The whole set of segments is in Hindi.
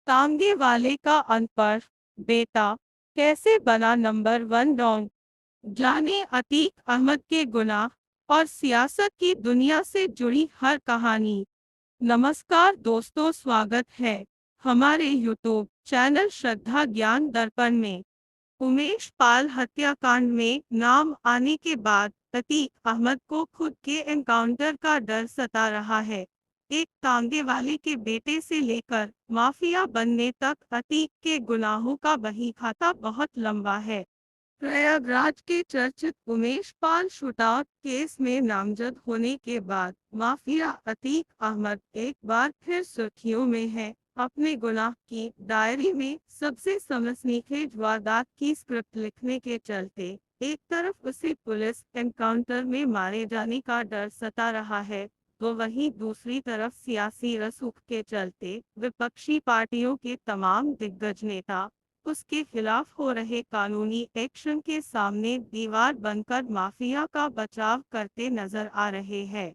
तांगे वाले का अनपढ़ बेटा कैसे बना नंबर 1 डॉन। जाने अतीक अहमद के गुनाह और सियासत की दुनिया से जुड़ी हर कहानी। नमस्कार दोस्तों, स्वागत है हमारे यूट्यूब चैनल श्रद्धा ज्ञान दर्पण में। उमेश पाल हत्याकांड में नाम आने के बाद अतीक अहमद को खुद के एनकाउंटर का डर सता रहा है। एक तांगे वाले के बेटे से लेकर माफिया बनने तक अतीक के गुनाहों का बही खाता बहुत लंबा है। प्रयागराज के चर्चित उमेश पाल शूटआउट केस में नामजद होने के बाद माफिया अतीक अहमद एक बार फिर सुर्खियों में है। अपने गुनाह की डायरी में सबसे सनसनीखेज वारदात की स्क्रिप्ट लिखने के चलते एक तरफ उसे पुलिस एनकाउंटर में मारे जाने का डर सता रहा है, तो वहीं दूसरी तरफ सियासी रसूख के चलते विपक्षी पार्टियों के तमाम दिग्गज नेता उसके खिलाफ हो रहे कानूनी एक्शन के सामने दीवार बनकर माफिया का बचाव करते नजर आ रहे हैं।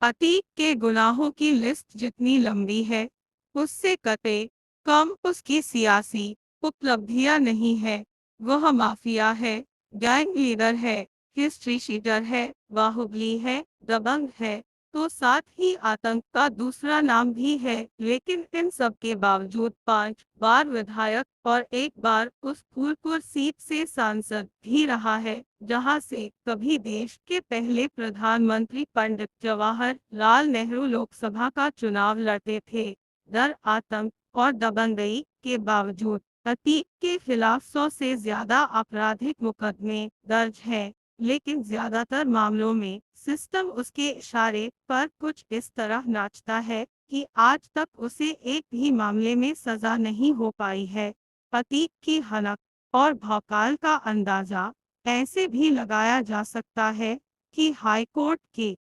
अतीक के गुनाहों की लिस्ट जितनी लंबी है, उससे कते कम उसकी सियासी उपलब्धियां नहीं है। वह माफिया है, गैंग लीडर है, हिस्ट्री शीटर है, बाहुबली है, दबंग है, तो साथ ही आतंक का दूसरा नाम भी है। लेकिन इन सब के बावजूद 5 बार विधायक और एक बार उस फूलपुर सीट से सांसद भी रहा है, जहां से कभी देश के पहले प्रधानमंत्री पंडित जवाहरलाल नेहरू लोकसभा का चुनाव लड़ते थे। डर, आतंक और दबंगई के बावजूद अतीक के खिलाफ 100 से ज्यादा आपराधिक मुकदमे दर्ज हैं, लेकिन ज्यादातर मामलों में सिस्टम उसके इशारे पर कुछ इस तरह नाचता है कि आज तक उसे एक भी मामले में सजा नहीं हो पाई है। अतीक की हनक और भौकाल का अंदाजा ऐसे भी लगाया जा सकता है कि हाईकोर्ट के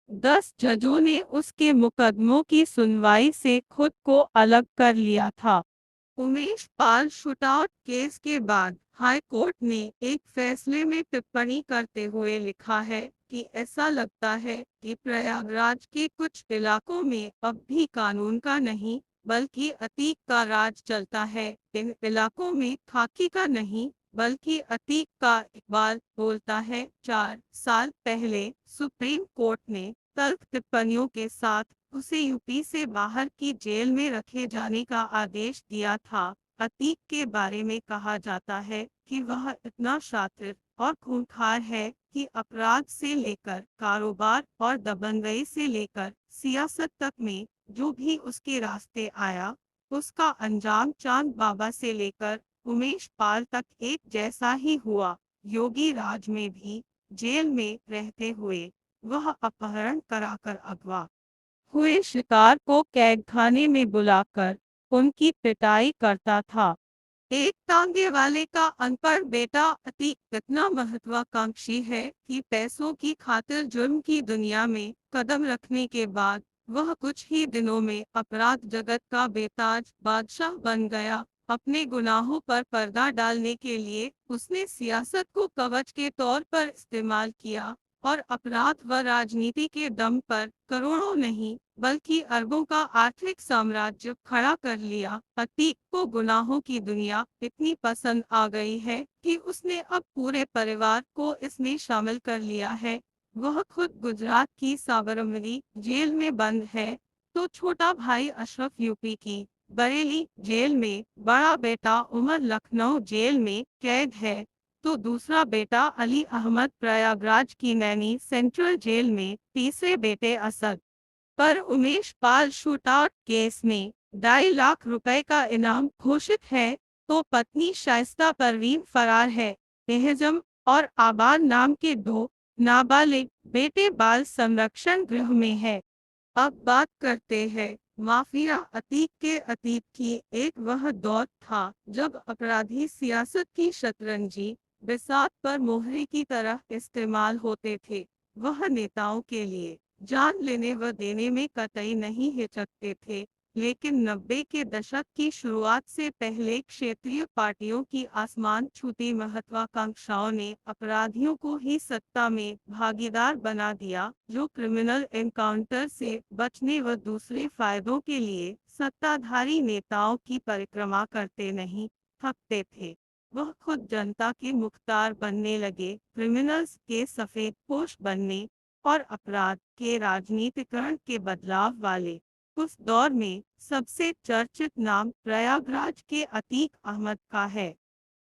10 जजों ने उसके मुकदमों की सुनवाई से खुद को अलग कर लिया था। उमेश पाल शूटआउट केस के बाद हाई कोर्ट ने एक फैसले में टिप्पणी करते हुए लिखा है कि ऐसा लगता है कि प्रयागराज के कुछ इलाकों में अब भी कानून का नहीं बल्कि अतीक का राज चलता है। इन इलाकों में खाकी का नहीं बल्कि अतीक का इकबाल बोलता है। 4 साल पहले सुप्रीम कोर्ट ने तल्ख टिप्पणियों के साथ उसे यूपी से बाहर की जेल में रखे जाने का आदेश दिया था। अतीक के बारे में कहा जाता है कि वह इतना शातिर और खूंखार है कि अपराध से लेकर कारोबार और दबंगई से लेकर सियासत तक में जो भी उसके रास्ते आया, उसका अंजाम चांद बाबा से लेकर उमेश पाल तक एक जैसा ही हुआ। योगी राज में भी जेल में रहते हुए वह अपहरण कराकर अगवा हुए शिकार को कैद खाने में बुलाकर उनकी पिटाई करता था। एक तांगे वाले का अनपढ़ बेटा अतीक इतना महत्वाकांक्षी है कि पैसों की खातिर जुर्म की दुनिया में कदम रखने के बाद वह कुछ ही दिनों में अपराध जगत का बेताज बादशाह बन गया। अपने गुनाहों पर पर्दा डालने के लिए उसने सियासत को कवच के तौर पर इस्तेमाल किया और अपराध व राजनीति के दम पर करोड़ों नहीं बल्कि अरबों का आर्थिक साम्राज्य खड़ा कर लिया। अतीक को गुनाहों की दुनिया इतनी पसंद आ गई है कि उसने अब पूरे परिवार को इसमें शामिल कर लिया है। वह खुद गुजरात की साबरमती जेल में बंद है, तो छोटा भाई अशरफ यूपी की बरेली जेल में, बड़ा बेटा उमर लखनऊ जेल में कैद है, तो दूसरा बेटा अली अहमद प्रयागराज की नैनी सेंट्रल जेल में, तीसरे बेटे असद पर उमेश पाल शूटआउट केस में 2.5 लाख रुपए का इनाम घोषित है, तो पत्नी शाइस्ता परवीन फरार है। एहजम और आबाद नाम के 2 नाबालिग बेटे बाल संरक्षण गृह में है। अब बात करते हैं माफिया अतीक के अतीत की। एक वह दौर था जब अपराधी सियासत की शतरंजी बिसात पर मोहरे की तरह इस्तेमाल होते थे। वह नेताओं के लिए जान लेने व देने में कतई नहीं हिचकते थे, लेकिन 90 के दशक की शुरुआत से पहले क्षेत्रीय पार्टियों की आसमान छूती महत्वाकांक्षाओं ने अपराधियों को ही सत्ता में भागीदार बना दिया, जो क्रिमिनल एनकाउंटर से बचने व दूसरे फायदों के लिए सत्ताधारी नेताओं की परिक्रमा करते नहीं थकते थे। वह खुद जनता के मुख्तार बनने लगे। क्रिमिनल्स के सफेद पोश बनने और अपराध के राजनीतिकरण के बदलाव वाले उस दौर में सबसे चर्चित नाम प्रयागराज के अतीक अहमद का है।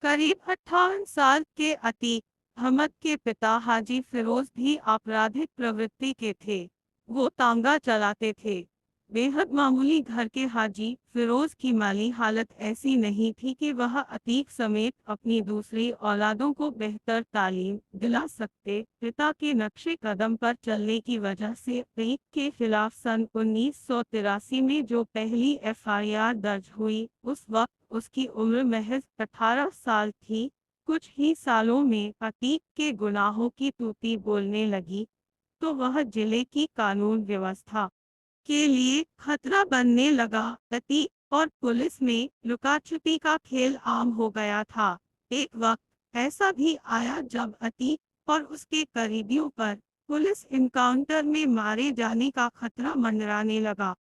करीब 58 साल के अतीक अहमद के पिता हाजी फिरोज भी आपराधिक प्रवृत्ति के थे। वो तांगा चलाते थे। बेहद मामूली घर के हाजी फिरोज की माली हालत ऐसी नहीं थी कि वह अतीक समेत अपनी दूसरी औलादों को बेहतर तालीम दिला सकते। पिता के नक्शे कदम पर चलने की वजह से अतीक के खिलाफ सन 1983 में जो पहली एफआईआर दर्ज हुई, उस वक्त उसकी उम्र महज 18 साल थी। कुछ ही सालों में अतीक के गुनाहों की तूती बोलने लगी तो वह जिले की कानून व्यवस्था के लिए खतरा बनने लगा। अतीक और पुलिस में लुका छिपी का खेल आम हो गया था। एक वक्त ऐसा भी आया जब अतीक और उसके करीबियों पर पुलिस इनकाउंटर में मारे जाने का खतरा मंडराने लगा।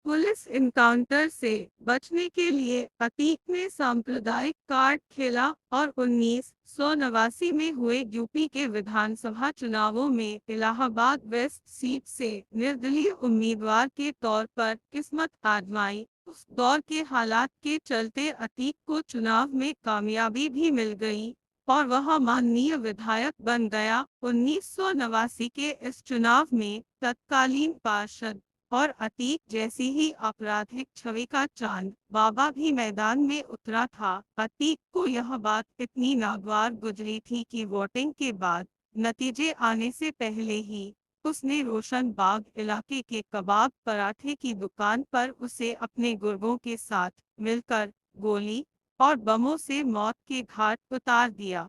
पुलिस इनकाउंटर से बचने के लिए अतीक ने सांप्रदायिक कार्ड खेला और 1989 में हुए यूपी के विधानसभा चुनावों में इलाहाबाद वेस्ट सीट से निर्दलीय उम्मीदवार के तौर पर किस्मत आजमाई। उस दौर के हालात के चलते अतीक को चुनाव में कामयाबी भी मिल गई और वह माननीय विधायक बन गया। 1989 के इस चुनाव में तत्कालीन पार्षद और अतीक जैसी ही आपराधिक छवि का चांद बाबा भी मैदान में उतरा था। अतीक को यह बात इतनी नागवार गुजरी थी कि वोटिंग के बाद नतीजे आने से पहले ही उसने रोशन बाग इलाके के कबाब पराठे की दुकान पर उसे अपने गुर्गों के साथ मिलकर गोली और बमों से मौत के घाट उतार दिया।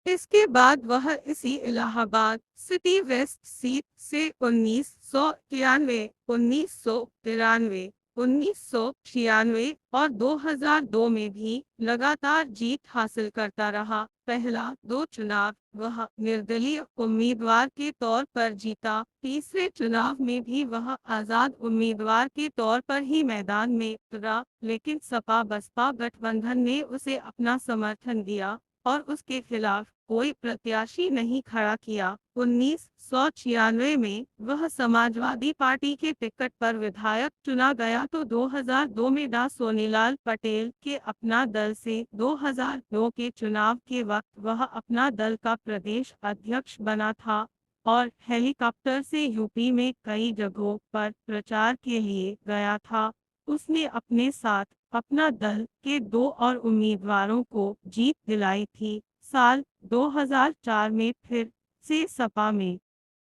इसके बाद वह इसी इलाहाबाद सिटी वेस्ट सीट से 1993, 1993, 1996 और 2002 में भी लगातार जीत हासिल करता रहा। पहला दो चुनाव वह निर्दलीय उम्मीदवार के तौर पर जीता। तीसरे चुनाव में भी वह आजाद उम्मीदवार के तौर पर ही मैदान में उतरा, लेकिन सपा बसपा गठबंधन ने उसे अपना समर्थन दिया और उसके खिलाफ कोई प्रत्याशी नहीं खड़ा किया। 1996 में वह समाजवादी पार्टी के टिकट पर विधायक चुना गया तो 2002 में डा सोनीलाल पटेल के अपना दल से 2009 के चुनाव के वक्त वह अपना दल का प्रदेश अध्यक्ष बना था और हेलीकॉप्टर से यूपी में कई जगहों पर प्रचार के लिए गया था। उसने अपने साथ अपना दल के दो और उम्मीदवारों को जीत दिलाई थी। साल 2004 में फिर से सपा में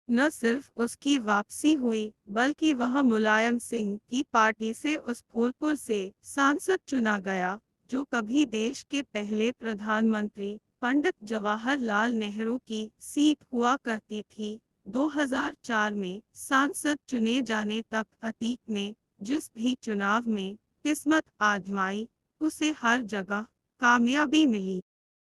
न सिर्फ उसकी वापसी हुई बल्कि वह मुलायम सिंह की पार्टी से उस फूलपुर से सांसद चुना गया जो कभी देश के पहले प्रधानमंत्री पंडित जवाहरलाल नेहरू की सीट हुआ करती थी। 2004 में सांसद चुने जाने तक अतीक ने जिस भी चुनाव में किस्मत आजमाई उसे हर जगह कामयाबी मिली।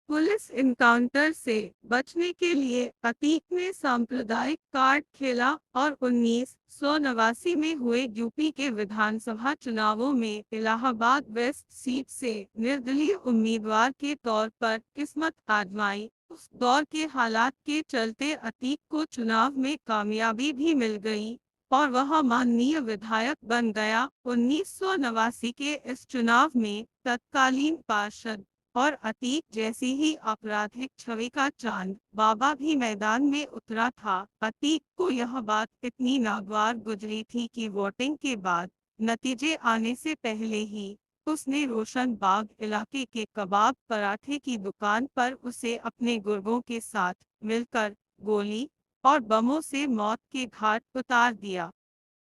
पुलिस इनकाउंटर से बचने के लिए अतीक ने सांप्रदायिक कार्ड खेला और 1989 में हुए यूपी के विधानसभा चुनावों में इलाहाबाद वेस्ट सीट से निर्दलीय उम्मीदवार के तौर पर किस्मत आजमाई। उस दौर के हालात के चलते अतीक को चुनाव में कामयाबी भी मिल गई और वह माननीय विधायक बन गया। 1989 के इस चुनाव में तत्कालीन पार्षद और अतीक जैसी ही आपराधिक छवि का चांद बाबा भी मैदान में उतरा था। अतीक को यह बात इतनी नागवार गुजरी थी कि वोटिंग के बाद नतीजे आने से पहले ही उसने रोशन बाग इलाके के कबाब पराठे की दुकान पर उसे अपने गुर्गों के साथ मिलकर गोली और बमों से मौत के घाट उतार दिया।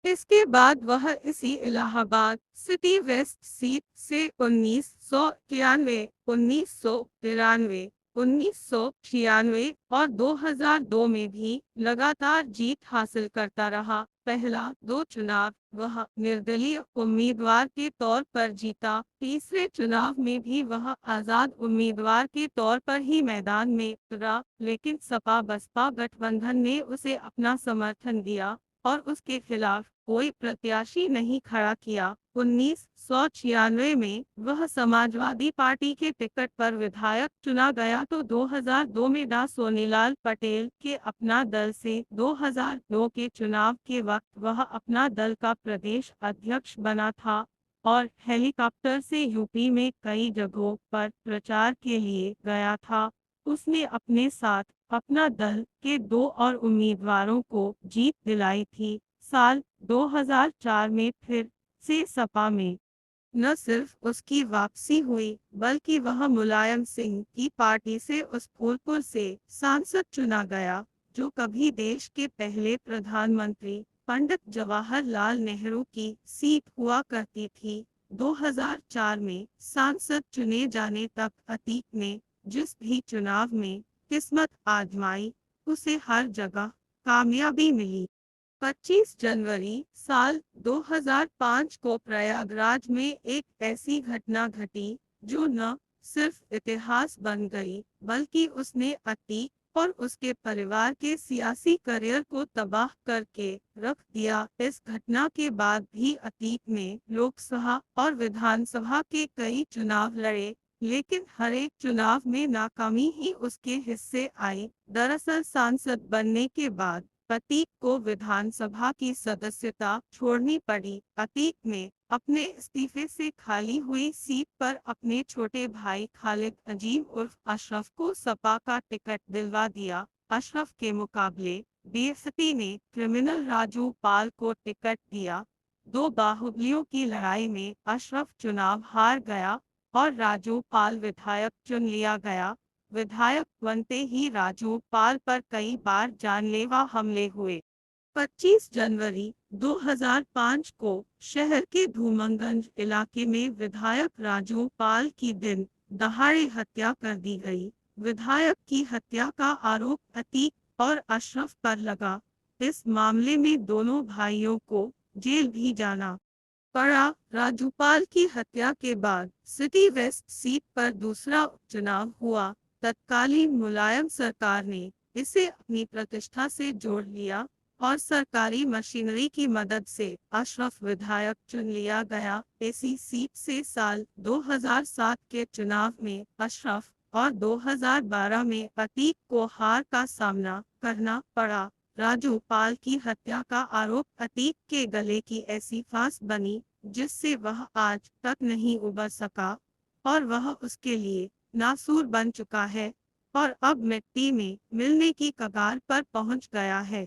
इसके बाद वह इसी इलाहाबाद सिटी वेस्ट सीट से 1991, 1993, 1996 और 2002 में भी लगातार जीत हासिल करता रहा। पहला दो चुनाव वह निर्दलीय उम्मीदवार के तौर पर जीता। तीसरे चुनाव में भी वह आजाद उम्मीदवार के तौर पर ही मैदान में उतरा, लेकिन सपा बसपा गठबंधन ने उसे अपना समर्थन दिया और उसके खिलाफ कोई प्रत्याशी नहीं खड़ा किया। 1996 में वह समाजवादी पार्टी के टिकट पर विधायक चुना गया तो 2002 में डा सोनीलाल पटेल के अपना दल से 2009 के चुनाव के वक्त वह अपना दल का प्रदेश अध्यक्ष बना था और हेलीकॉप्टर से यूपी में कई जगहों पर प्रचार के लिए गया था। उसने अपने साथ अपना दल के 2 और उम्मीदवारों को जीत दिलाई थी। साल 2004 में फिर से सपा में न सिर्फ उसकी वापसी हुई बल्कि वह मुलायम सिंह की पार्टी से उस फूलपुर से सांसद चुना गया जो कभी देश के पहले प्रधानमंत्री पंडित जवाहरलाल नेहरू की सीट हुआ करती थी। 2004 में सांसद चुने जाने तक अतीक ने जिस भी चुनाव में किस्मत आजमाई उसे हर जगह कामयाबी मिली। 25 जनवरी साल 2005 को प्रयागराज में एक ऐसी घटना घटी जो न सिर्फ इतिहास बन गई बल्कि उसने अतीक और उसके परिवार के सियासी करियर को तबाह करके रख दिया। इस घटना के बाद भी अतीक ने लोकसभा और विधानसभा के कई चुनाव लड़े लेकिन हर एक चुनाव में नाकामी ही उसके हिस्से आई। दरअसल सांसद बनने के बाद अतीक को विधानसभा की सदस्यता छोड़नी पड़ी। अतीक ने अपने इस्तीफे से खाली हुई सीट पर अपने छोटे भाई खालिद अजीम उर्फ अशरफ को सपा का टिकट दिलवा दिया। अशरफ के मुकाबले बीएसपी ने क्रिमिनल राजू पाल को टिकट दिया। दो बाहुबलियों की लड़ाई में अशरफ चुनाव हार गया और राजू पाल विधायक चुन लिया गया। विधायक बनते ही राजू पाल पर कई बार जानलेवा हमले हुए। 25 जनवरी 2005 को शहर के धूमंगंज इलाके में विधायक राजू पाल की दिन दहाड़े हत्या कर दी गई। विधायक की हत्या का आरोप अतीक और अशरफ पर लगा। इस मामले में दोनों भाइयों को जेल भी जाना पड़ा। राजूपाल की हत्या के बाद सिटी वेस्ट सीट पर दूसरा उपचुनाव हुआ। तत्कालीन मुलायम सरकार ने इसे अपनी प्रतिष्ठा से जोड़ लिया और सरकारी मशीनरी की मदद से अशरफ विधायक चुन लिया गया। इसी सीट से साल 2007 के चुनाव में अशरफ और 2012 में अतीक को हार का सामना करना पड़ा। राजू पाल की हत्या का आरोप अतीक के गले की ऐसी फांस बनी जिससे वह आज तक नहीं उबर सका और वह उसके लिए नासूर बन चुका है और अब मिट्टी में मिलने की कगार पर पहुंच गया है।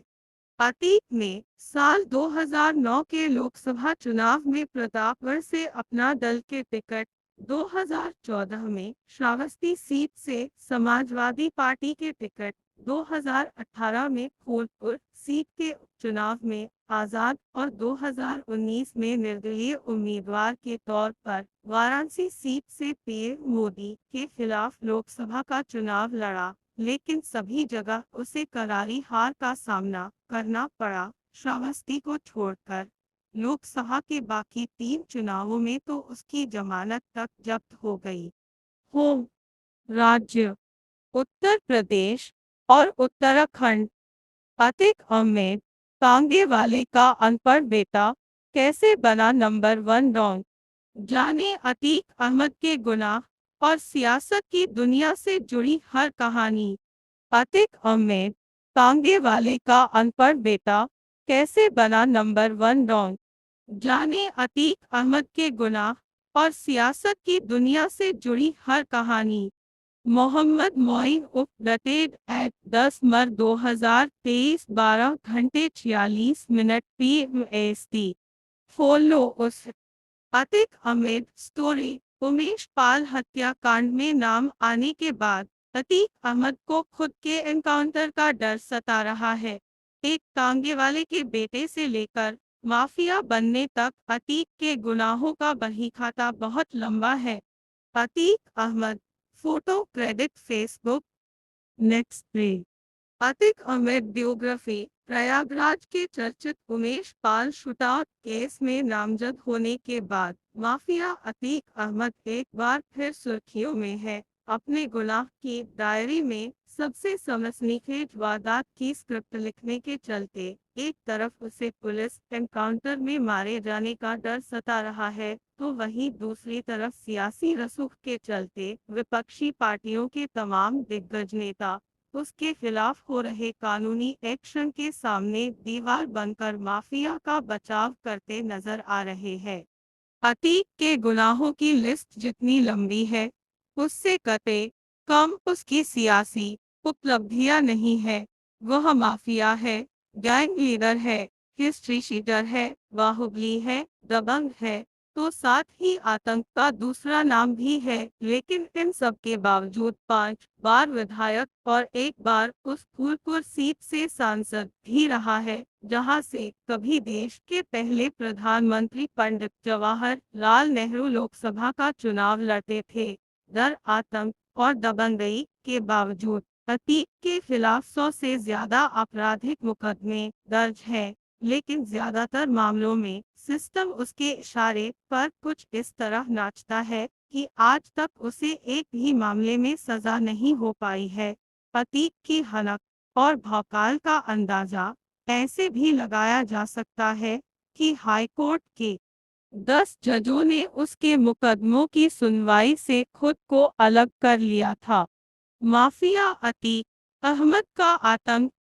अतीक ने साल 2009 के लोकसभा चुनाव में प्रतापगढ़ से अपना दल के टिकट, 2014 में श्रावस्ती सीट से समाजवादी पार्टी के टिकट, 2018 में फूलपुर सीट के उपचुनाव में आजाद और 2019 में निर्दलीय उम्मीदवार के तौर पर वाराणसी सीट से पीएम मोदी के खिलाफ लोकसभा का चुनाव लड़ा लेकिन सभी जगह उसे करारी हार का सामना करना पड़ा। श्रावस्ती को छोड़कर लोकसभा के बाकी 3 चुनावों में तो उसकी जमानत तक जब्त हो गई। होम राज्य उत्तर प्रदेश और उत्तराखंड। अतीक अहमद कांगेवाले का अनपढ़ बेटा कैसे बना नंबर 1 डॉन। जाने अतीक अहमद के गुनाह और सियासत की दुनिया से जुड़ी हर कहानी। अतीक अहमद कांगेवाले का अनपढ़ बेटा कैसे बना नंबर 1 डॉन। जाने अतीक अहमद के गुनाह और सियासत की दुनिया से जुड़ी हर कहानी। मोहम्मद मोइन अपडेटेड एट 10 मई 2023 12 घंटे 46 मिनट PMST। फॉलो उस अतीक अहमद स्टोरी। उमेश पाल हत्याकांड में नाम आने के बाद अतीक अहमद को खुद के एनकाउंटर का डर सता रहा है। एक कांगेवाले के बेटे से लेकर माफिया बनने तक अतीक के गुनाहों का बहीखाता बहुत लंबा है। Atiq Ahmed photo credit Facebook. Next play. Atiq Ahmed biography. Prayagraj के चर्चित उमेश पाल शूटआउट केस में नामजद होने के बाद माफिया अतीक अहमद एक बार फिर सुर्खियों में है। अपने गुनाह की डायरी में सबसे सनसनीखेज वारदात की स्क्रिप्ट लिखने के चलते एक तरफ उसे पुलिस एनकाउंटर में मारे जाने का डर सता रहा है, तो वहीं दूसरी तरफ सियासी रसूख के चलते विपक्षी पार्टियों के तमाम दिग्गज नेता उसके खिलाफ हो रहे कानूनी एक्शन के सामने दीवार बनकर माफिया का बचाव करते नजर आ रहे हैं। अतीक के गुनाहों की लिस्ट जितनी लंबी है, उससे कते कम उसकी सियासी उपलब्धियां नहीं है। वह माफिया है, गैंग लीडर है, हिस्ट्री शीटर है, बाहुबली है, दबंग है, तो साथ ही आतंक का दूसरा नाम भी है। लेकिन इन सब के बावजूद 5 बार विधायक और एक बार उस फूलपुर सीट से सांसद भी रहा है, जहां से कभी देश के पहले प्रधानमंत्री पंडित जवाहरलाल नेहरू लोकसभा का चुनाव लड़ते थे। डर, आतंक और दबंगई के बावजूद अतीक के खिलाफ 100 से ज्यादा आपराधिक मुकदमे दर्ज है, लेकिन ज्यादातर मामलों में सिस्टम उसके इशारे पर कुछ इस तरह नाचता है कि आज तक उसे एक भी मामले में सजा नहीं हो पाई है। अतीक की हनक और भौकाल का अंदाजा ऐसे भी लगाया जा सकता है कि हाईकोर्ट के 10 जजों ने उसके मुकदमों की सुनवाई से खुद को अलग कर लिया था। माफिया अतीक अहमद का आतंक।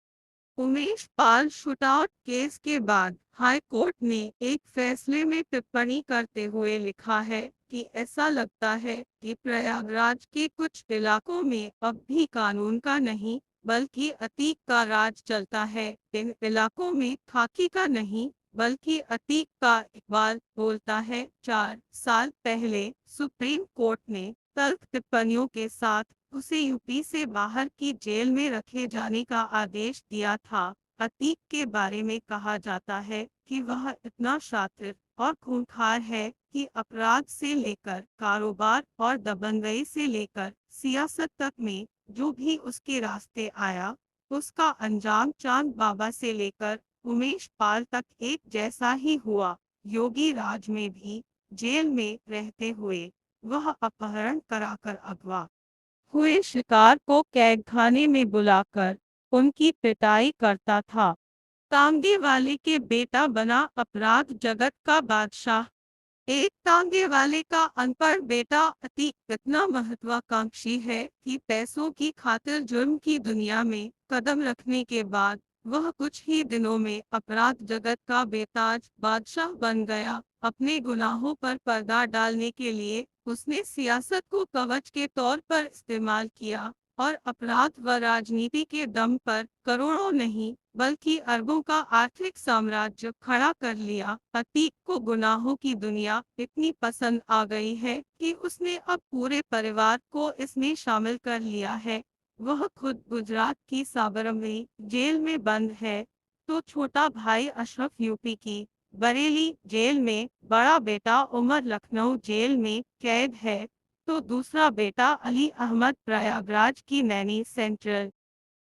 उमेश पाल शूटआउट केस के बाद हाई कोर्ट ने एक फैसले में टिप्पणी करते हुए लिखा है कि ऐसा लगता है कि प्रयागराज के कुछ इलाकों में अब भी कानून का नहीं बल्कि अतीक का राज चलता है। इन इलाकों में खाकी का नहीं बल्कि अतीक का इकबाल बोलता है। 4 साल पहले सुप्रीम कोर्ट ने तल्ख टिप्पणियों के साथ उसे यूपी से बाहर की जेल में रखे जाने का आदेश दिया था। अतीक के बारे में कहा जाता है कि वह इतना शातिर और खूंखार है कि अपराध से लेकर कारोबार और दबंगई से लेकर सियासत तक में जो भी उसके रास्ते आया, उसका अंजाम चांद बाबा से लेकर उमेश पाल तक एक जैसा ही हुआ। योगी राज में भी जेल में रहते हुए वह अपहरण कराकर अगवा हुए शिकार को कैद खाने में बुलाकर उनकी पिटाई करता था। तांगे वाले के बेटा बना अपराध जगत का बादशाह। एक तांगे वाले का अनपढ़ बेटा अतीक इतना महत्वाकांक्षी है कि पैसों की खातिर जुर्म की दुनिया में कदम रखने के बाद वह कुछ ही दिनों में अपराध जगत का बेताज बादशाह बन गया। अपने गुनाहों पर पर्दा डालने के लिए उसने सियासत को कवच के तौर पर इस्तेमाल किया और अपराध व राजनीति के दम पर करोड़ों नहीं बल्कि अरबों का आर्थिक साम्राज्य खड़ा कर लिया। अतीक को गुनाहों की दुनिया इतनी पसंद आ गई है कि उसने अब पूरे परिवार को इसमें शामिल कर लिया है। वह खुद गुजरात की साबरमती जेल में बंद है, तो छोटा भाई अशरफ यूपी की बरेली जेल में, बड़ा बेटा उमर लखनऊ जेल में कैद है, तो दूसरा बेटा अली अहमद प्रयागराज की नैनी सेंट्रल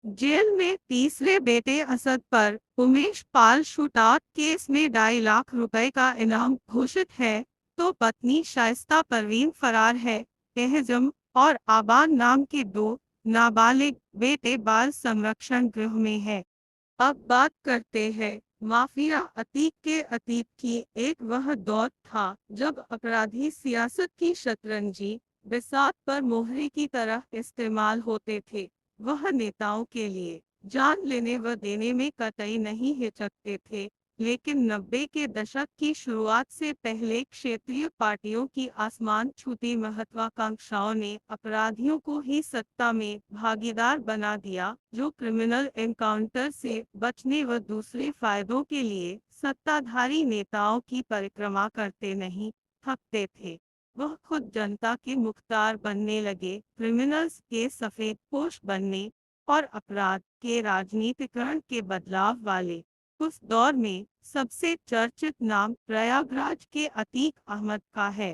जेल में। तीसरे बेटे असद पर उमेश पाल शूटआउट केस में 2.5 लाख रुपए का इनाम घोषित है, तो पत्नी शाइस्ता परवीन फरार है। एहजम और आबान नाम के 2 नाबालिग बेटे बाल संरक्षण गृह में है। अब बात करते हैं माफिया अतीक के अतीत की। एक वह दौर था जब अपराधी सियासत की शतरंजी बिसात पर मोहरे की तरह इस्तेमाल होते थे। वह नेताओं के लिए जान लेने व देने में कतई नहीं हिचकते थे। लेकिन 90 के दशक की शुरुआत से पहले क्षेत्रीय पार्टियों की आसमान छूती महत्वाकांक्षाओं ने अपराधियों को ही सत्ता में भागीदार बना दिया, जो क्रिमिनल एनकाउंटर से बचने व दूसरे फायदों के लिए सत्ताधारी नेताओं की परिक्रमा करते नहीं थकते थे। वह खुद जनता के मुख्तार बनने लगे, क्रिमिनल्स के सफेद पोश बनने और अपराध के राजनीतिकरण के बदलाव वाले उस दौर में सबसे चर्चित नाम प्रयागराज के अतीक अहमद का है।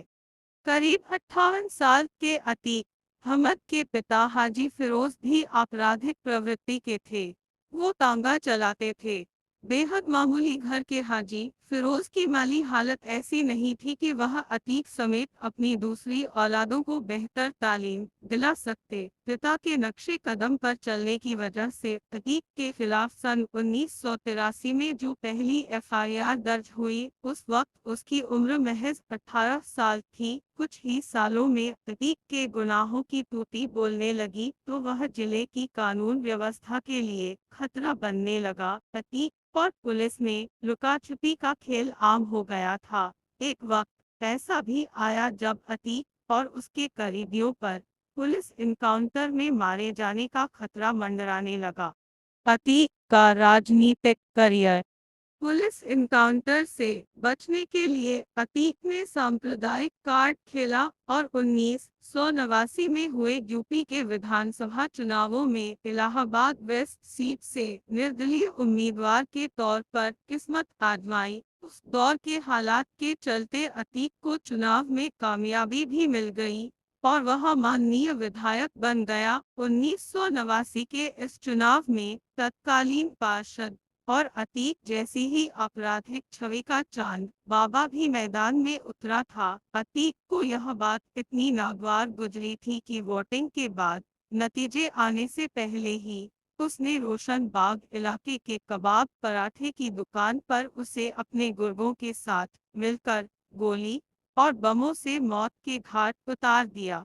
करीब 58 साल के अतीक अहमद के पिता हाजी फिरोज भी आपराधिक प्रवृत्ति के थे। वो तांगा चलाते थे, बेहद मामूली घर के हाजी फिरोज की माली हालत ऐसी नहीं थी कि वह अतीक समेत अपनी दूसरी औलादों को बेहतर तालीम दिला सकते। पिता के नक्शे कदम पर चलने की वजह से अतीक के खिलाफ सन 1983 में जो पहली एफआईआर दर्ज हुई, उस वक्त उसकी उम्र महज 18 साल थी। कुछ ही सालों में अतीक के गुनाहों की तूती बोलने लगी तो वह जिले की कानून व्यवस्था के लिए खतरा बनने लगा। अतीक और पुलिस में लुका छुपी का खेल आम हो गया था। एक वक्त ऐसा भी आया जब अतीक और उसके करीबियों पर पुलिस इनकाउंटर में मारे जाने का खतरा मंडराने लगा। अतीक का राजनीतिक करियर। पुलिस इनकाउंटर से बचने के लिए अतीक ने सांप्रदायिक कार्ड खेला और 1989 में हुए यूपी के विधानसभा चुनावों में इलाहाबाद वेस्ट सीट से निर्दलीय उम्मीदवार के तौर पर किस्मत आजमाई। उस दौर के हालात के चलते अतीक को चुनाव में कामयाबी भी मिल गई और वह माननीय विधायक बन गया। 1989 के इस चुनाव में तत्कालीन पार्षद और अतीक जैसी ही आपराधिक छवि का चांद बाबा भी मैदान में उतरा था। अतीक को यह बात इतनी नागवार गुजरी थी कि वोटिंग के बाद नतीजे आने से पहले ही उसने रोशन बाग इलाके के कबाब पराठे की दुकान पर उसे अपने गुर्गों के साथ मिलकर गोली और बमों से मौत के घाट उतार दिया।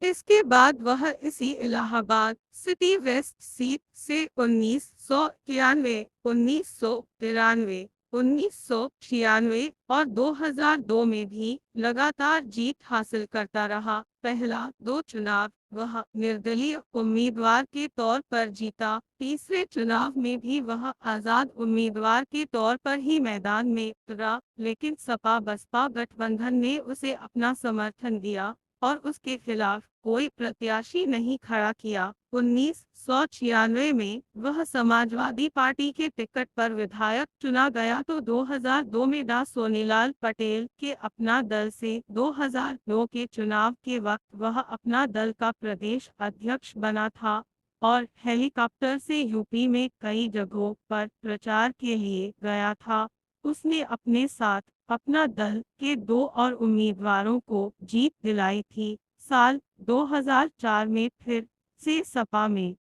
इसके बाद वह इसी इलाहाबाद सिटी वेस्ट सीट से 1991, 1993, 1996 और 2002 में भी लगातार जीत हासिल करता रहा। पहला दो चुनाव वह निर्दलीय उम्मीदवार के तौर पर जीता। तीसरे चुनाव में भी वह आजाद उम्मीदवार के तौर पर ही मैदान में उतरा, लेकिन सपा बसपा गठबंधन ने उसे अपना समर्थन दिया और उसके खिलाफ कोई प्रत्याशी नहीं खड़ा किया। 1996 में वह समाजवादी पार्टी के टिकट पर विधायक चुना गया तो 2002 में डा सोनीलाल पटेल के अपना दल से 2009 के चुनाव के वक्त वह अपना दल का प्रदेश अध्यक्ष बना था और हेलीकॉप्टर से यूपी में कई जगहों पर प्रचार के लिए गया था। उसने अपने साथ अपना दल के दो और उम्मीदवारों को जीत दिलाई थी। साल 2004 में फिर से सपा में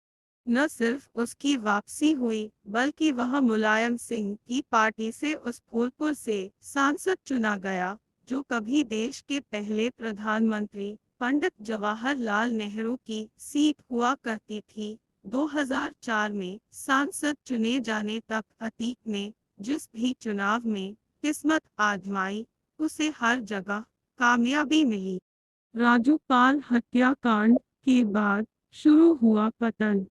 न सिर्फ उसकी वापसी हुई बल्कि वह मुलायम सिंह की पार्टी से उस फूलपुर से सांसद चुना गया, जो कभी देश के पहले प्रधानमंत्री पंडित जवाहरलाल नेहरू की सीट हुआ करती थी। 2004 में सांसद चुने जाने तक अतीक ने जिस भी चुनाव में किस्मत आजमाई, उसे हर जगह कामयाबी मिली। राजूपाल हत्याकांड के बाद शुरू हुआ पतन।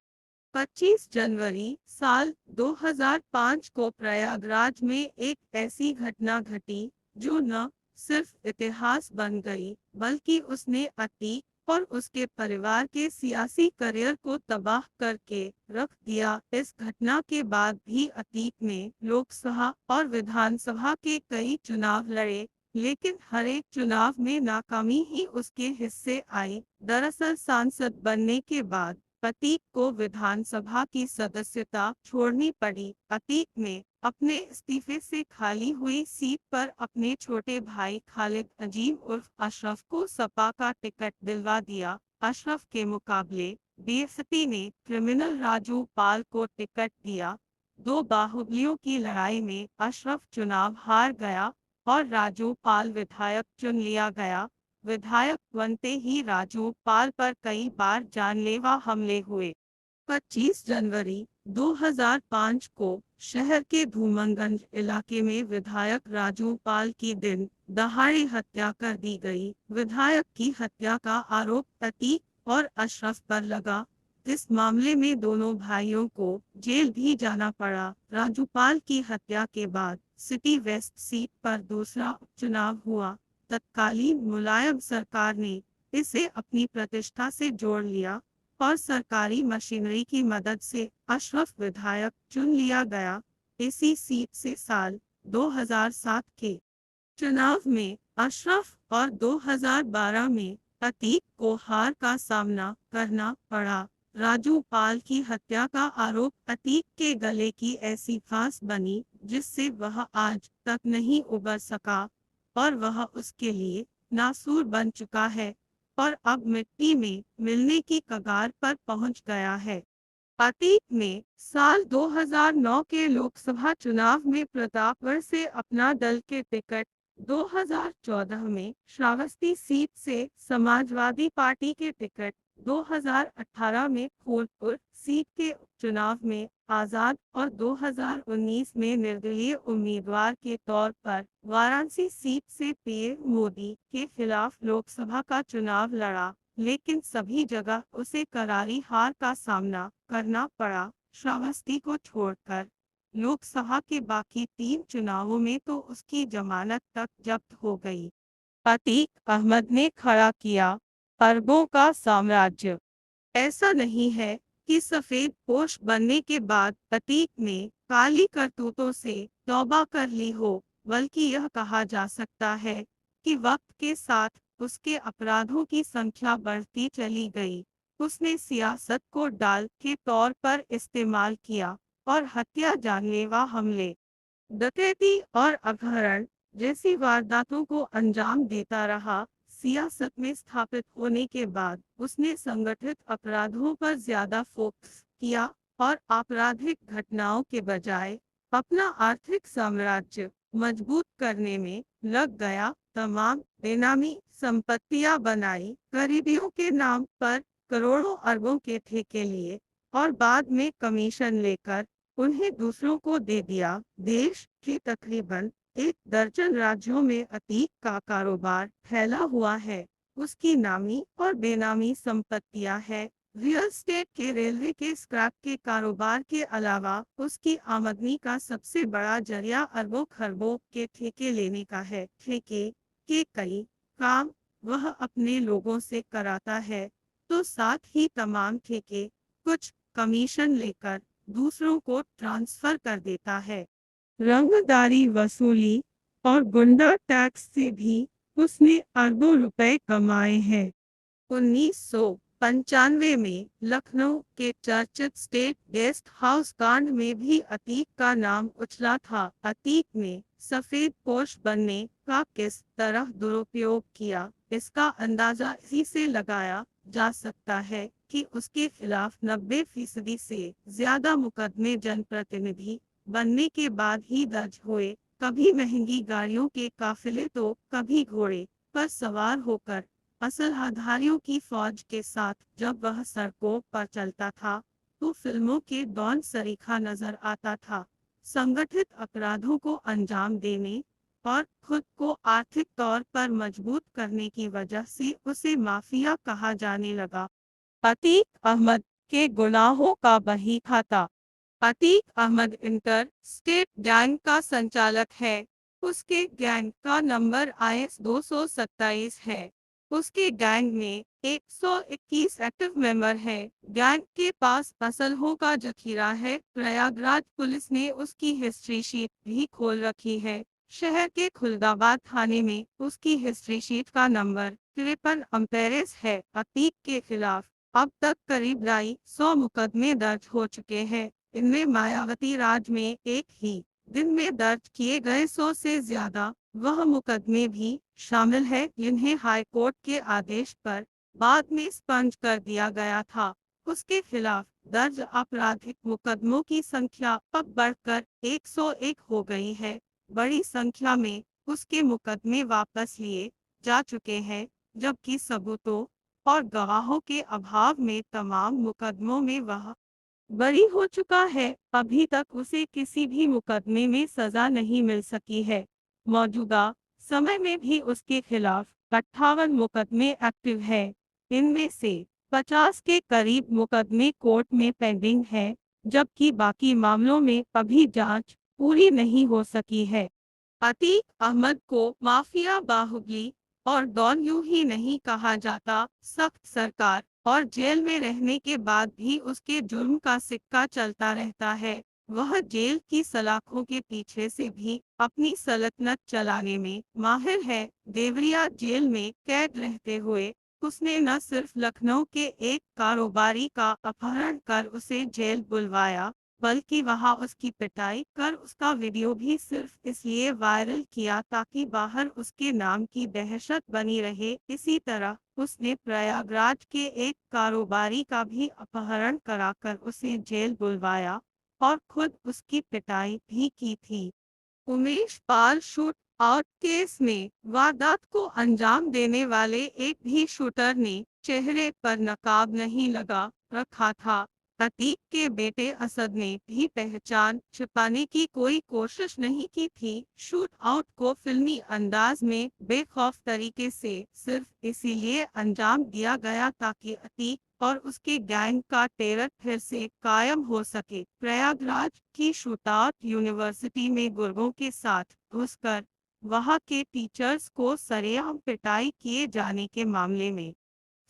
25 जनवरी साल 2005 को प्रयागराज में एक ऐसी घटना घटी जो न सिर्फ इतिहास बन गई बल्कि उसने अतीक और उसके परिवार के सियासी करियर को तबाह करके रख दिया। इस घटना के बाद भी अतीक ने लोकसभा और विधानसभा के कई चुनाव लड़े, लेकिन हर एक चुनाव में नाकामी ही उसके हिस्से आई। दरअसल सांसद बनने के बाद अतीक को विधानसभा की सदस्यता छोड़नी पड़ी। अतीक ने अपने इस्तीफे से खाली हुई सीट पर अपने छोटे भाई खालिद अजीम उर्फ अशरफ को सपा का टिकट दिलवा दिया। अशरफ के मुकाबले बीएसपी ने क्रिमिनल राजू पाल को टिकट दिया। दो बाहुबलियों की लड़ाई में अशरफ चुनाव हार गया और राजू पाल विधायक चुन लिया गया। विधायक बनते ही राजू पाल पर कई बार जानलेवा हमले हुए। 25 जनवरी 2005 को शहर के धूमनगंज इलाके में विधायक राजू पाल की दिन दहाड़े हत्या कर दी गई। विधायक की हत्या का आरोप अतीक और अशरफ पर लगा। इस मामले में दोनों भाइयों को जेल भी जाना पड़ा। राजूपाल की हत्या के बाद सिटी वेस्ट सीट पर दूसरा उपचुनाव हुआ। तत्कालीन मुलायम सरकार ने इसे अपनी प्रतिष्ठा से जोड़ लिया और सरकारी मशीनरी की मदद से अशरफ विधायक चुन लिया गया। इसी सीट से साल 2007 के चुनाव में अशरफ और 2012 में अतीक को हार का सामना करना पड़ा। राजू पाल की हत्या का आरोप अतीक के गले की ऐसी फांस बनी जिससे वह आज तक नहीं उबर सका और वह उसके लिए नासूर बन चुका है और अब मिट्टी में मिलने की कगार पर पहुंच गया है। अतीक ने साल 2009 के लोकसभा चुनाव में प्रतापगढ़ से अपना दल के टिकट, 2014 में श्रावस्ती सीट से समाजवादी पार्टी के टिकट, 2018 में फूलपुर सीट के उपचुनाव में आजाद और 2019 में निर्दलीय उम्मीदवार के तौर पर वाराणसी सीट से पीएम मोदी के खिलाफ लोकसभा का चुनाव लड़ा, लेकिन सभी जगह उसे करारी हार का सामना करना पड़ा। श्रावस्ती को छोड़कर लोकसभा के बाकी 3 चुनावों में तो उसकी जमानत तक जब्त हो गई। अतीक अहमद ने खड़ा किया अरबों का साम्राज्य। ऐसा नहीं है कि सफेद पोश बनने के बाद अतीक ने काली करतूतों से तौबा कर ली हो, बल्कि यह कहा जा सकता है कि वक्त के साथ उसके अपराधों की संख्या बढ़ती चली गई। उसने सियासत को डाल के तौर पर इस्तेमाल किया और हत्या, जानलेवा हमले, डकैती और अपहरण जैसी वारदातों को अंजाम देता रहा। सियासत में स्थापित होने के बाद उसने संगठित अपराधों पर ज्यादा फोकस किया और आपराधिक घटनाओं के बजाय अपना आर्थिक साम्राज्य मजबूत करने में लग गया। तमाम बेनामी संपत्तियां बनाई, गरीबियों के नाम पर करोड़ों अरबों के ठेके लिए और बाद में कमीशन लेकर उन्हें दूसरों को दे दिया। देश के तकरीबन 1 दर्जन राज्यों में अतीक का कारोबार फैला हुआ है। उसकी नामी और बेनामी संपत्तियां हैं। रियल एस्टेट के, रेलवे के, स्क्रैप के कारोबार के अलावा उसकी आमदनी का सबसे बड़ा जरिया अरबों खरबों के ठेके लेने का है। ठेके के कई काम वह अपने लोगों से कराता है, तो साथ ही तमाम ठेके कुछ कमीशन लेकर दूसरों को ट्रांसफर कर देता है। रंगदारी वसूली और गुंडा टैक्स से भी उसने अरबों रुपए कमाए हैं। 1995 में लखनऊ के चर्चित स्टेट गेस्ट हाउस कांड में भी अतीक का नाम उछला था। अतीक ने सफेद पोश बनने का किस तरह दुरुपयोग किया, इसका अंदाजा इसी से लगाया जा सकता है कि उसके खिलाफ 90% से ज्यादा मुकदमे जनप्रतिनिधि बनने के बाद ही दर्ज हुए। कभी महंगी गाड़ियों के काफिले तो कभी घोड़े पर सवार होकर असलधारियों की फौज के साथ जब वह सड़कों पर चलता था तो फिल्मों के डॉन सरीखा नजर आता था। संगठित अपराधों को अंजाम देने और खुद को आर्थिक तौर पर मजबूत करने की वजह से उसे माफिया कहा जाने लगा। अतीक अहमद के गुनाहों का बही खाता। Atiq Ahmed inter state gang का संचालक है। उसके गैंग का नंबर IS 227 है। उसके गैंग में 121 एक्टिव मेंबर है। गैंग के पास असलहों का जखीरा है। प्रयागराज पुलिस ने उसकी हिस्ट्री शीट भी खोल रखी है। शहर के खुलदाबाद थाने में उसकी हिस्ट्री शीट का नंबर 53 है। अतीक के खिलाफ अब तक करीब 250 मुकदमे दर्ज हो चुके हैं। इनमें मायावती राज में एक ही दिन में दर्ज किए गए 100 से ज्यादा वह मुकदमे भी शामिल है, जिन्हें हाईकोर्ट के आदेश पर बाद में एक्सपंज कर दिया गया था। उसके खिलाफ दर्ज आपराधिक मुकदमों की संख्या अब बढ़कर 101 हो गई है। बड़ी संख्या में उसके मुकदमे वापस लिए जा चुके हैं, जबकि सबूतों और गवाहों के अभाव में तमाम मुकदमों में वह बरी हो चुका है। अभी तक उसे किसी भी मुकदमे में सजा नहीं मिल सकी है। मौजूदा समय में भी उसके खिलाफ 58 मुकदमे एक्टिव है। इनमें से 50 के करीब मुकदमे कोर्ट में पेंडिंग है, जबकि बाकी मामलों में अभी जांच पूरी नहीं हो सकी है। अतीक अहमद को माफिया, बाहुबली और डॉन यूं ही नहीं कहा जाता। सख्त सरकार और जेल में रहने के बाद भी उसके जुर्म का सिक्का चलता रहता है। वह जेल की सलाखों के पीछे से भी अपनी सल्तनत चलाने में माहिर है। देवरिया जेल में कैद रहते हुए उसने न सिर्फ लखनऊ के एक कारोबारी का अपहरण कर उसे जेल बुलवाया, बल्कि वहां उसकी पिटाई कर उसका वीडियो भी सिर्फ इसलिए वायरल किया ताकि बाहर उसके नाम की दहशत बनी रहे। इसी तरह उसने प्रयागराज के एक कारोबारी का भी अपहरण कराकर उसे जेल बुलवाया और खुद उसकी पिटाई भी की थी। Umesh Pal shoot out case में वारदात को अंजाम देने वाले एक भी शूटर ने चेहरे पर नकाब नहीं लगा रखा था। अतीक के बेटे असद ने भी पहचान छिपाने की कोई कोशिश नहीं की थी। शूट आउट को फिल्मी अंदाज में बेखौफ तरीके से सिर्फ इसीलिए अंजाम दिया गया ताकि अतीक और उसके गैंग का टेरर फिर से कायम हो सके। प्रयागराज की शूटआउट यूनिवर्सिटी में गुर्गों के साथ घुसकर वहां के टीचर्स को सरेआम पिटाई किए जाने के मामले में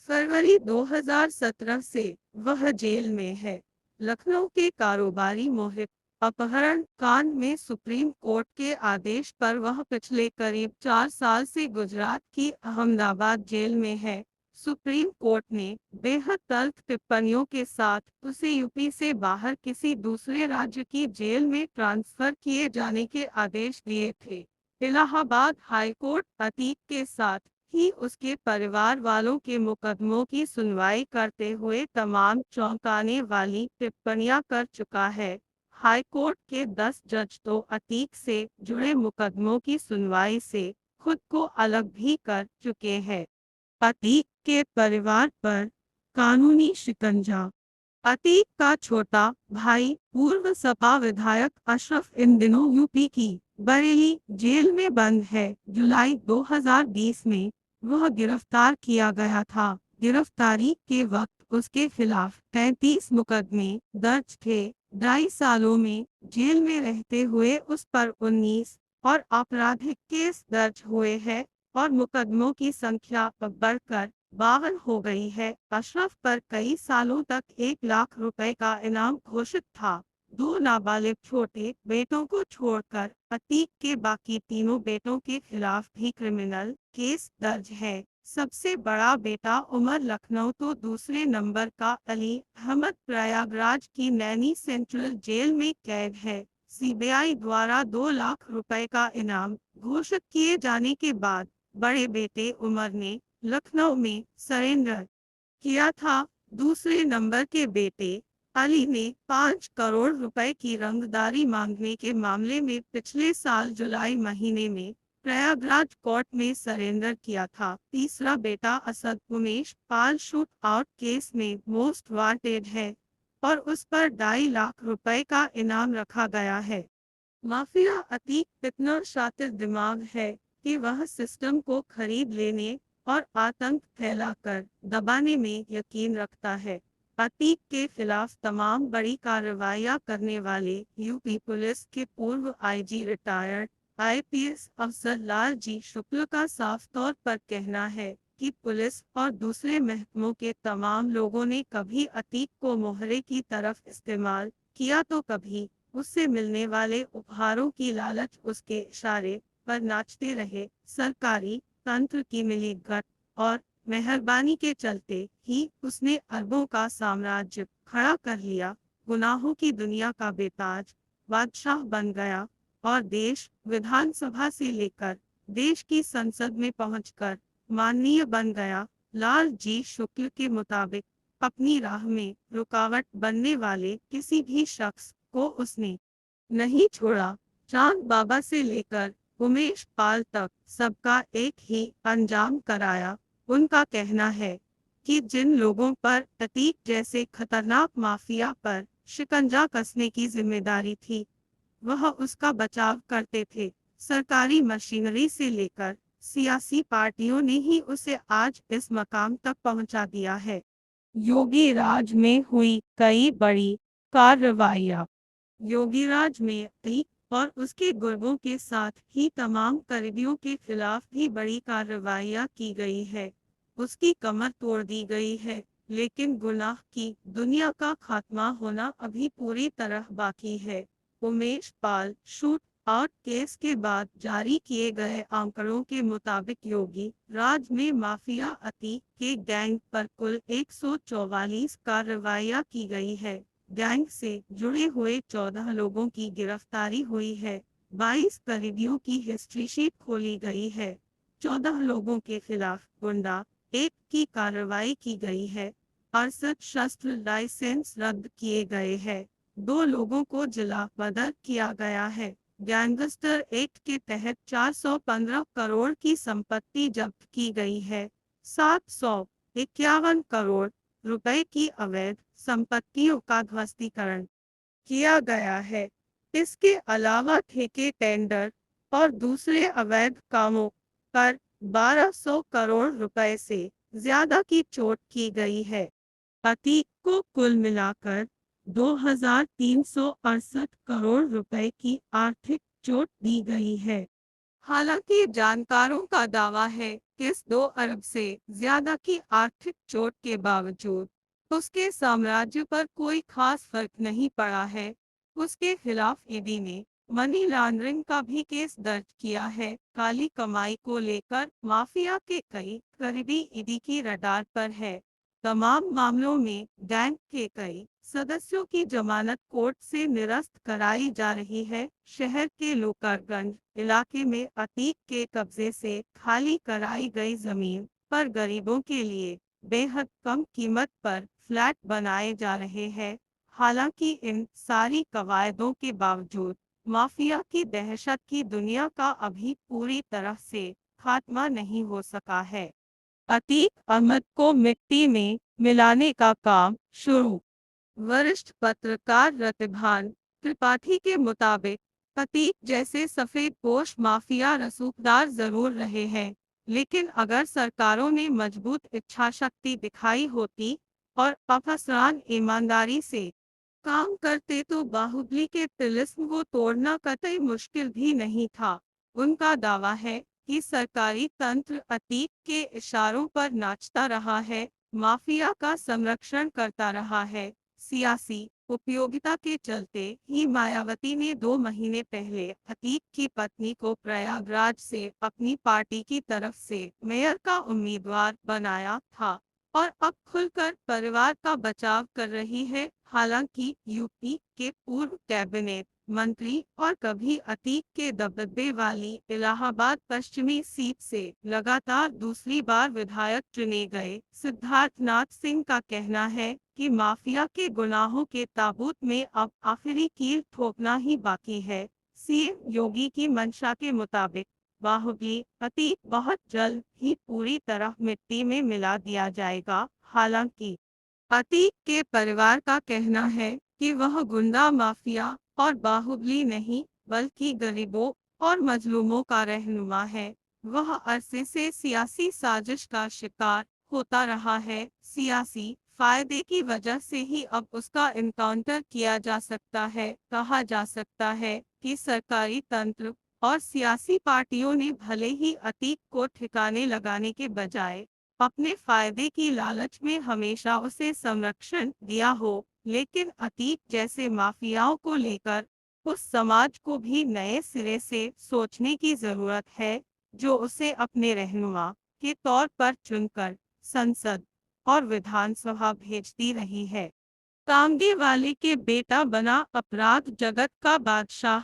फरवरी 2017 से वह जेल में है। लखनऊ के कारोबारी मोहित अपहरण कांड में सुप्रीम कोर्ट के आदेश पर वह पिछले करीब 4 साल से गुजरात की अहमदाबाद जेल में है। सुप्रीम कोर्ट ने बेहद तल्ख टिप्पणियों के साथ उसे यूपी से बाहर किसी दूसरे राज्य की जेल में ट्रांसफर किए जाने के आदेश दिए थे। इलाहाबाद हाईकोर्ट अतीक के साथ ही उसके परिवार वालों के मुकदमों की सुनवाई करते हुए तमाम चौंकाने वाली टिप्पणियां कर चुका है। हाईकोर्ट के 10 जज तो अतीक से जुड़े मुकदमों की सुनवाई से खुद को अलग भी कर चुके हैं। अतीक के परिवार पर कानूनी शिकंजा। अतीक का छोटा भाई पूर्व सपा विधायक अशरफ इन दिनों यूपी की बरेली जेल में बंद है। जुलाई 2020 में वह गिरफ्तार किया गया था। गिरफ्तारी के वक्त उसके खिलाफ 33 मुकदमे दर्ज थे। 2.5 सालों में जेल में रहते हुए उस पर 19 और आपराधिक केस दर्ज हुए हैं और मुकदमों की संख्या अब बढ़कर 52 हो गई है। अशरफ पर कई सालों तक 1 लाख रुपए का इनाम घोषित था। 2 नाबालिग छोटे बेटों को छोड़कर अतीक के बाकी तीनों बेटों के खिलाफ भी क्रिमिनल केस दर्ज है। सबसे बड़ा बेटा उमर लखनऊ तो दूसरे नंबर का अली अहमद प्रयागराज की नैनी सेंट्रल जेल में कैद है। सीबीआई द्वारा 2 लाख रुपए का इनाम घोषित किए जाने के बाद बड़े बेटे उमर ने लखनऊ में सरेंडर किया था। दूसरे नंबर के बेटे अली ने 5 करोड़ रुपए की रंगदारी मांगने के मामले में पिछले साल जुलाई महीने में प्रयागराज कोर्ट में सरेंडर किया था। तीसरा बेटा Asad Umesh Pal shoot out case में मोस्ट वांटेड है और उस पर 2.5 लाख रुपए का इनाम रखा गया है। माफिया अतीक इतना शातिर दिमाग है कि वह सिस्टम को खरीद लेने और आतंक फैलाकर दबाने में यकीन रखता है। अतीक के खिलाफ तमाम बड़ी कार्रवाइयां करने वाले यूपी पुलिस के पूर्व आईजी रिटायर्ड आईपीएस अफसर लाल जी शुक्ल का साफ तौर पर कहना है कि पुलिस और दूसरे महकमों के तमाम लोगों ने कभी अतीक को मोहरे की तरफ इस्तेमाल किया तो कभी उससे मिलने वाले उपहारों की लालच उसके इशारे पर नाचते रहे। सरकारी तंत्र की मिलीभगत और मेहरबानी के चलते ही उसने अरबों का साम्राज्य खड़ा कर लिया। गुनाहों की दुनिया का बेताज बादशाह बन गया और देश विधानसभा से लेकर देश की संसद में पहुंचकर माननीय बन गया। लाल जी शुक्ल के मुताबिक अपनी राह में रुकावट बनने वाले किसी भी शख्स को उसने नहीं छोड़ा। चांद बाबा से लेकर उमेश पाल तक सबका एक ही अंजाम कराया। उनका कहना है कि जिन लोगों पर अतीक जैसे खतरनाक माफिया पर शिकंजा कसने की जिम्मेदारी थी वह उसका बचाव करते थे। सरकारी मशीनरी से लेकर सियासी पार्टियों ने ही उसे आज इस मकाम तक पहुंचा दिया है। योगी राज में हुई कई बड़ी कार्रवाइयां। योगीराज में अतीक और उसके गुर्गों के साथ ही तमाम करीबियों के खिलाफ भी बड़ी कार्रवाइयां की गई है। उसकी कमर तोड़ दी गई है, लेकिन गुनाह की दुनिया का खात्मा होना अभी पूरी तरह बाकी है। उमेश पाल शूट और केस के बाद जारी किए गए आंकड़ों के मुताबिक योगी राज में माफिया अतीक के गैंग पर कुल 144 कार्रवाइयां की गई है। गैंग से जुड़े हुए 14 लोगों की गिरफ्तारी हुई है। 22 करीबियों की हिस्ट्री शीट खोली गई है। 14 लोगों के खिलाफ गुंडा एक की कार्रवाई की गई है। 68 शस्त्र लाइसेंस रद्द किए गए हैं। 2 लोगों को जिला बदर किया गया है। गैंगस्टर एक्ट के तहत 415 करोड़ की संपत्ति जब्त की गई है। 751 करोड़ रुपए की अवैध संपत्तियों का ध्वस्तीकरण किया गया है। इसके अलावा ठेके टेंडर और दूसरे अवैध कामों पर 1200 करोड़ रुपए से ज्यादा की चोट की गई है। अतीक को कुल मिलाकर 2368 करोड़ रुपए की आर्थिक चोट दी गई है। हालांकि जानकारों का दावा है कि इस 2 अरब से ज्यादा की आर्थिक चोट के बावजूद उसके साम्राज्य पर कोई खास फर्क नहीं पड़ा है। उसके खिलाफ ईडी ने मनी लॉन्ड्रिंग का भी केस दर्ज किया है। काली कमाई को लेकर माफिया के कई करीबी ईडी की रडार पर है। तमाम मामलों में गैंग के कई सदस्यों की जमानत कोर्ट से निरस्त कराई जा रही है। शहर के लोकरगंज इलाके में अतीक के कब्जे से खाली कराई गई जमीन पर गरीबों के लिए बेहद कम कीमत पर फ्लैट बनाए जा रहे हैं। हालांकि इन सारी कवायदों के बावजूद माफिया की दहशत की दुनिया का अभी पूरी तरह से खात्मा नहीं हो सका है। अतीक अहमद को मिट्टी में मिलाने का काम शुरू। वरिष्ठ पत्रकार रतिभान त्रिपाठी के मुताबिक अतीक जैसे सफेद पोश माफिया रसूखदार जरूर रहे हैं, लेकिन अगर सरकारों ने मजबूत इच्छा शक्ति दिखाई होती और अफसरान ईमानदारी से काम करते तो बाहुबली के तिलिस्म को तोड़ना कतई मुश्किल भी नहीं था। उनका दावा है कि सरकारी तंत्र अतीक के इशारों पर नाचता रहा है, माफिया का संरक्षण करता रहा है। सियासी उपयोगिता के चलते ही मायावती ने 2 महीने पहले अतीक की पत्नी को प्रयागराज से अपनी पार्टी की तरफ से मेयर का उम्मीदवार बनाया था और अब खुलकर परिवार का बचाव कर रही है। हालांकि यूपी के पूर्व कैबिनेट मंत्री और कभी अतीक के दबदबे वाली इलाहाबाद पश्चिमी सीट से लगातार दूसरी बार विधायक चुने गए सिद्धार्थनाथ सिंह का कहना है कि माफिया के गुनाहों के ताबूत में अब आखिरी कील ठोकना ही बाकी है। सीएम योगी की मंशा के मुताबिक बाहुबली अतीक बहुत जल्द ही पूरी तरह मिट्टी में मिला दिया जाएगा। हालांकि अतीक के परिवार का कहना है कि वह गुंडा माफिया और बाहुबली नहीं बल्कि गरीबों और मजलूमों का रहनुमा है। वह अरसे से सियासी साजिश का शिकार होता रहा है। सियासी फायदे की वजह से ही अब उसका इनकाउंटर किया जा सकता है। कहा जा सकता है कि सरकारी तंत्र और सियासी पार्टियों ने भले ही अतीक को ठिकाने लगाने के बजाय अपने फायदे की लालच में हमेशा उसे संरक्षण दिया हो, लेकिन अतीक जैसे माफियाओं को लेकर उस समाज को भी नए सिरे से सोचने की जरूरत है, जो उसे अपने रहनुमा के तौर पर चुनकर संसद और विधानसभा भेजती रही है। कामगे वाले के बेटा बना अपराध जगत का बादशाह।